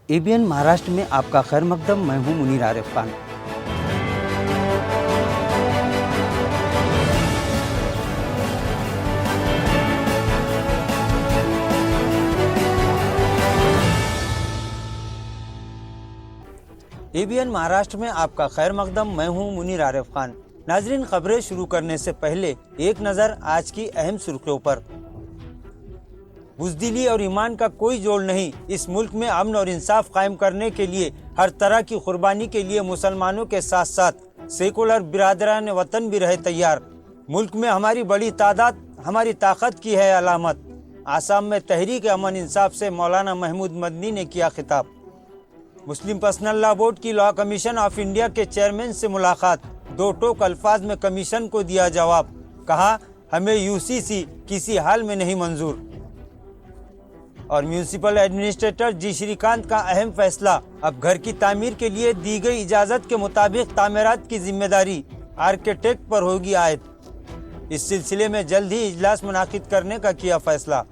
ABN Maharashtra में आपका खैर मकदम। मैं हूं मुनीर आरिफ खान। ABN महाराष्ट्र में आपका खैर मकदम। मैं हूं मुनीर आरिफ खान। नाजरीन, खबरें शुरू करने से पहले एक नज़र आज की अहम सुर्खियों पर। बुज़दिली और ईमान का कोई जोड़ नहीं। इस मुल्क में अमन और इंसाफ कायम करने के लिए हर तरह की कुर्बानी के लिए मुसलमानों के साथ साथ सेकुलर बिरादरान वतन भी रहे तैयार। मुल्क में हमारी बड़ी तादाद हमारी ताकत की है अलामत। आसाम में तहरीक अमन इंसाफ से मौलाना महमूद मदनी ने किया खिताब। मुस्लिम पर्सनल लॉ बोर्ड की लॉ कमीशन ऑफ इंडिया के चेयरमैन से मुलाकात। दो टोक अल्फाज में कमीशन को दिया जवाब। कहा, हमें UCC किसी हाल में नहीं मंजूर। और म्यूनिसिपल एडमिनिस्ट्रेटर जी श्रीकांत का अहम फैसला। अब घर की तामीर के लिए दी गई इजाज़त के मुताबिक तामीरात की जिम्मेदारी आर्किटेक्ट पर होगी आयद। इस सिलसिले में जल्द ही इजलास मुनाकिद करने का किया फैसला।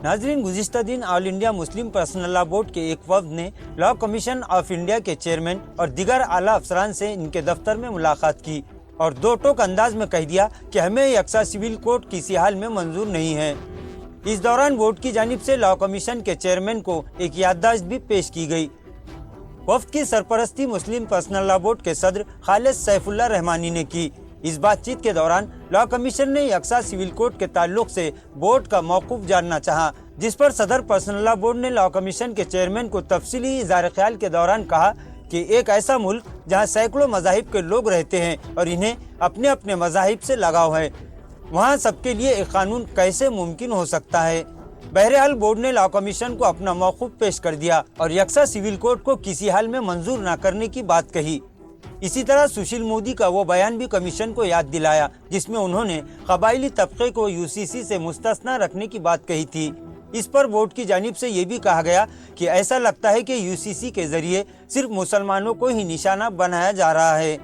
नाजरीन, गुज़िश्ता दिन all India Muslim personal law board के एक वफ्द ने लॉ कमीशन ऑफ इंडिया के चेयरमैन और दीगर आला अफसरान से इनके दफ्तर में मुलाकात की और दो टोक अंदाज में कह दिया कि हमें यकसा सिविल कोड किसी हाल में मंजूर नहीं है। इस दौरान बोर्ड की जानिब से लॉ कमीशन के चेयरमैन को एक याददाश्त भी पेश की गई। वफ्द की सरपरस्ती मुस्लिम पर्सनल लॉ बोर्ड के सदर खालिद सैफुल्लाह रहमानी ने की। इस बातचीत के दौरान लॉ कमीशन ने यकसा सिविल कोड के ताल्लुक से बोर्ड का मौक़ूफ़ जानना चाहा, जिस पर सदर पर्सनल लॉ बोर्ड ने लॉ कमीशन के चेयरमैन को तफसीली इज़हार ख्याल के दौरान कहा कि एक ऐसा मुल्क जहां सैकड़ों मज़ाहिब के लोग रहते हैं और इन्हें अपने अपने मज़ाहिब से लगाव है, वहां सबके लिए एक कानून कैसे मुमकिन हो सकता है। बहरहाल बोर्ड ने लॉ कमीशन को अपना मौक़ूफ़ पेश कर दिया और यकसा सिविल कोड को किसी हाल में मंजूर न करने की बात कही। इसी तरह सुशील मोदी का वो बयान भी कमीशन को याद दिलाया जिसमें उन्होंने कबायली तबके को UCC से मुस्तस्ना रखने की बात कही थी। इस पर बोर्ड की जानिब से ये भी कहा गया कि ऐसा लगता है कि UCC के जरिए सिर्फ मुसलमानों को ही निशाना बनाया जा रहा है।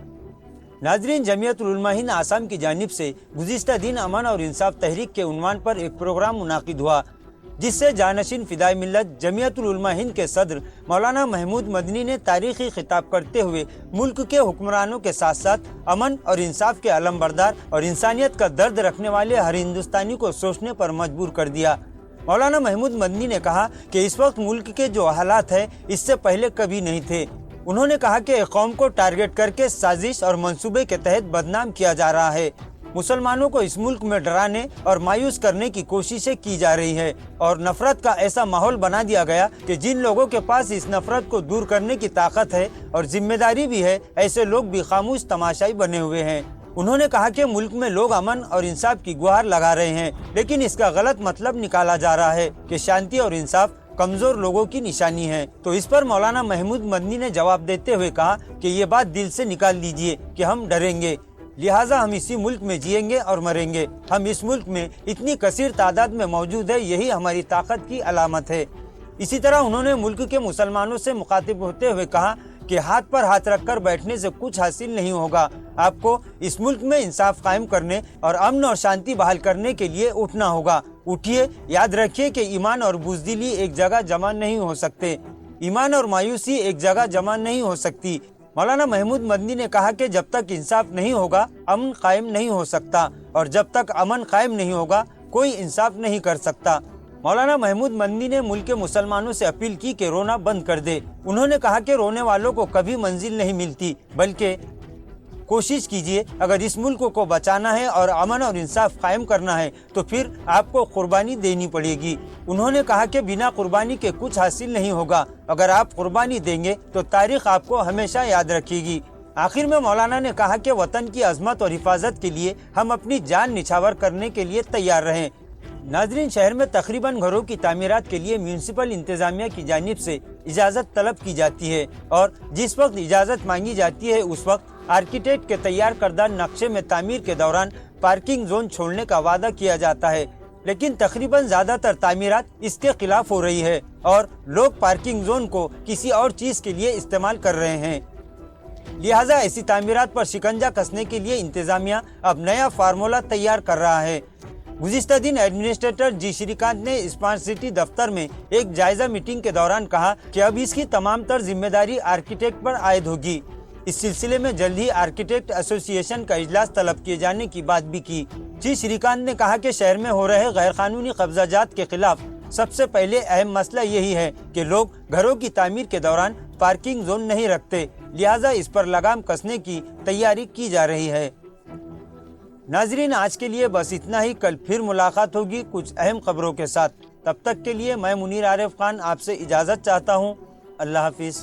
नाजरीन, जमीयतुल उलमा हिंद आसाम की जानिब से गुज़िश्ता दिन अमन और इंसाफ तहरीक के उन्वान पर एक प्रोग्राम मुनाकिद हुआ, जिससे जानशीन फिदाई मिल्लत जमीयतुल उलमा हिंद के सदर मौलाना महमूद मदनी ने तारीखी खिताब करते हुए मुल्क के हुक्मरानों के साथ साथ अमन और इंसाफ के अलमबरदार और इंसानियत का दर्द रखने वाले हर हिंदुस्तानी को सोचने पर मजबूर कर दिया। मौलाना महमूद मदनी ने कहा कि इस वक्त मुल्क के जो हालात हैं इससे पहले कभी नहीं थे। उन्होंने कहा कि कौम को टारगेट करके साजिश और मंसूबे के तहत बदनाम किया जा रहा है। मुसलमानों को इस मुल्क में डराने और मायूस करने की कोशिशें की जा रही है और नफरत का ऐसा माहौल बना दिया गया कि जिन लोगों के पास इस नफरत को दूर करने की ताकत है और जिम्मेदारी भी है, ऐसे लोग भी खामोश तमाशाई बने हुए हैं। उन्होंने कहा कि मुल्क में लोग अमन और इंसाफ की गुहार लगा रहे हैं, लेकिन इसका गलत मतलब निकाला जा रहा है कि शांति और इंसाफ कमजोर लोगों की निशानी है। तो इस पर मौलाना महमूद मदनी ने जवाब देते हुए कहा कि ये बात दिल से निकाल दीजिए कि हम डरेंगे, लिहाजा हम इसी मुल्क में जिएंगे और मरेंगे। हम इस मुल्क में इतनी कसीर तादाद में मौजूद है, यही हमारी ताकत की अलामत है। इसी तरह उन्होंने मुल्क के मुसलमानों से मुखातिब होते हुए कहा कि हाथ पर हाथ रखकर बैठने से कुछ हासिल नहीं होगा। आपको इस मुल्क में इंसाफ कायम करने और अमन और शांति बहाल करने के लिए उठना होगा। उठिए, याद रखिए कि ईमान और बुज़दिली एक जगह जमा नहीं हो सकते। ईमान और मायूसी एक जगह जमा नहीं हो सकती। मौलाना महमूद मदनी ने कहा कि जब तक इंसाफ नहीं होगा अमन कायम नहीं हो सकता और जब तक अमन कायम नहीं होगा कोई इंसाफ नहीं कर सकता। मौलाना महमूद मदनी ने मुल्क के मुसलमानों से अपील की कि रोना बंद कर दे। उन्होंने कहा कि रोने वालों को कभी मंजिल नहीं मिलती, बल्कि कोशिश कीजिए, अगर इस मुल्क को बचाना है और अमन और इंसाफ कायम करना है तो फिर आपको कुर्बानी देनी पड़ेगी। उन्होंने कहा कि बिना कुर्बानी के कुछ हासिल नहीं होगा। अगर आप कुर्बानी देंगे तो तारीख आपको हमेशा याद रखेगी। आखिर में मौलाना ने कहा कि वतन की अजमत और हिफाजत के लिए हम अपनी जान निछावर करने के लिए तैयार रहें। नाजरीन, शहर में तकरीबन घरों की तामीरात के लिए म्यूनिसिपल इंतजामिया की जानिब से इजाज़त तलब की जाती है और जिस वक्त इजाज़त मांगी जाती है उस वक्त आर्किटेक्ट के तैयार करदा नक्शे में तामीर के दौरान पार्किंग जोन छोड़ने का वादा किया जाता है, लेकिन तकरीबन ज़्यादातर तामीरात इसके खिलाफ हो रही है और लोग पार्किंग जोन को किसी और चीज़ के लिए इस्तेमाल कर रहे हैं। लिहाजा ऐसी तामीरात पर शिकंजा कसने के लिए इंतजामिया अब नया फार्मूला तैयार कर रहा है। गुज़िश्ता दिन एडमिनिस्ट्रेटर जी श्रीकांत ने स्मार्ट सिटी दफ्तर में एक जायजा मीटिंग के दौरान कहा कि अब इसकी तमाम तर जिम्मेदारी आर्किटेक्ट पर आयद होगी। इस सिलसिले में जल्द ही आर्किटेक्ट एसोसिएशन का इजलास तलब किए जाने की बात भी की। जी श्रीकांत ने कहा कि शहर में हो रहे गैर कानूनी कब्जाजात के खिलाफ सबसे पहले अहम मसला यही है कि लोग घरों की तामीर के दौरान पार्किंग जोन नहीं रखते, लिहाजा इस पर लगाम कसने की तैयारी की जा रही है। नाजरीन, आज के लिए बस इतना ही। कल फिर मुलाकात होगी कुछ अहम खबरों के साथ। तब तक के लिए मैं मुनीर आरिफ खान आपसे इजाज़त चाहता हूँ। अल्लाह हाफिज़।